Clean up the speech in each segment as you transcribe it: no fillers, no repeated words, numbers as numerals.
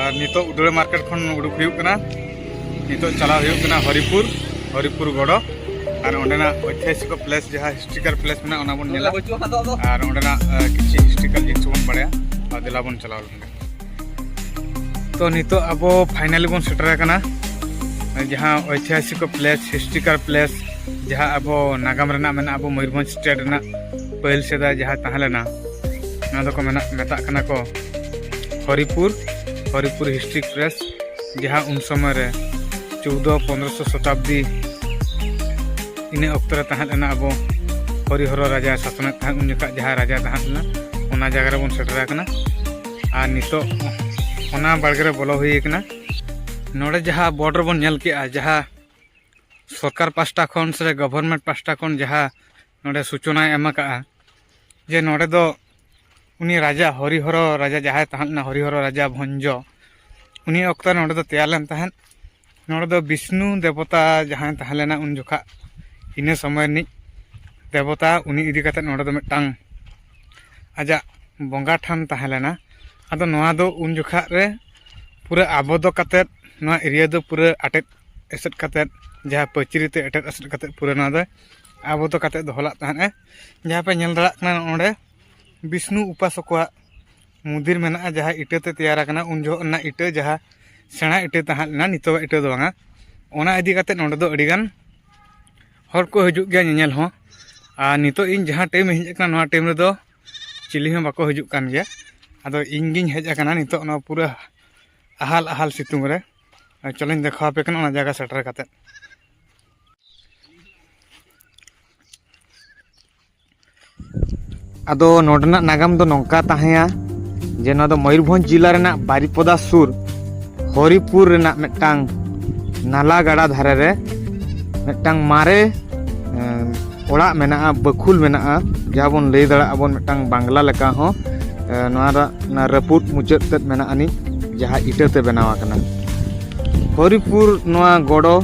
और नितो उदड़े मार्केट खन उडुक हुयुक कना नितो चलाव हुयुक कना हरिपुर गड़ो और ओंडेना ऐतिहासिक प्लेस जहाँ हिस्ट्रिकल प्लेस में ओना बन नेला और ओंडेना किछि हिस्ट्रिकल जिनिस बन बाड़ाया और दिला बन चलाव लगे। तो नितो अब फाइनली बन सेटर कना जहाँ ऐतिहासिक प्लेस हिस्ट्रिकल प्लेस जहाँ अब नागाम रेना मेना अब मयूरभंज स्टेट रेना पहल सेदा जहाँ तहलेना ना दो को मेता कना को हरिपुर हिस्ट्रिक प्लेस जहाँ उन समय रे 1400-1500 शताब्दी इन अक्त रे तहलेना अब हरिहर राजा शासन उन जगह जहाँ राजा तहलेना उना जगह रे बन सेटर कना और नितो ओना बाड़गे रे बोलो हुई कना नोड़े जहाँ बॉर्डर बन नेल के जहाँ सरकार पास्टा खन से गवर्नमेंट पास्टा खन जहाँ नोड़े सूचना एम का जे नोड़े दो उनी राजा हरिहर राजा जहाँ तहना हरिहर राजा भंज उनी अक्त नोड़े दो तैयार लेन तहन नोड़े दो विष्णु देवता जहाँ तहलेना उन जोखा इन समय नि देवता उनी इदी कते नोड़े दो मिटांग आजा बंगा ठान तहलेना आदो नोआ दो उन जोखा रे पूरा आबोद कते नोआ एरिया दो पूरा अटेट एसेट कते जहाँ पचरी ते एटेट एसेट कते पूरा नोआ दो आबोद कते दोहला तहन जहाँ पे नेल दड़ा कना ओंडे विष्णु उपासक मंदिर मेना जहाँ इटा ते तैयार कना उन जो ना इटा जहाँ सेना इटा तहना नितो इटा दो बांगा ओना इदी कते नोंडे दो अडिगान हर को हजु गया नेल हो आ नितो इन जहाँ टाइम हेज कना नोआ टाइम रे दो चिली हो बाको हजु कान गया आदो इन गिन हेज कना नितो ना पूरा आहाल सितुंग रे चलें देखा पे कना ओना जगह सेटर कते आदो नोडना नागाम दो नौका ताहेया जे ना दो मयूरभंज जिला रेना बारिपदा सुर हरिपुर रेना मेटांग नाला गाड़ा धारे रे मेटांग मारे ओड़ा मेना बखुल मेना जहाँ बन लई दड़ा बन मेटांग बांग्ला लेका हो ना रपुट मुचाद तेद मेना अनि जहाँ इटा ते बनावा कना हरिपुर नोआ गड़ो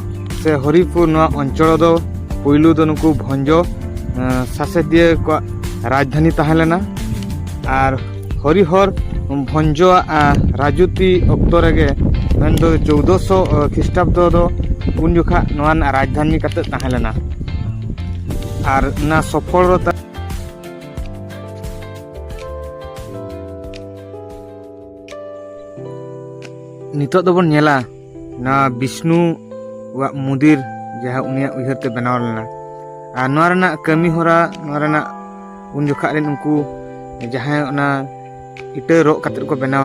से हरिपुर नोआ अंचल दो पुइलु दो नुकु भंजो शासकीय को राजधानी तहलेना और हरिहर भंजो राजुती अक्त रेगे मेन दो 1400 ख्रीष्टाब्द दो उन जोखा नोआ राजधानी कते तहलेना और ना सफलता नितो दो बन नेला ना विष्णु वा मंदिर जहाँ उनिया उयहर ते बनाव लेना और नोआ रेना कमी होरा नोआ रेना उन जोखा रेन उनको जहाँ इटा रॉ कते को बनाव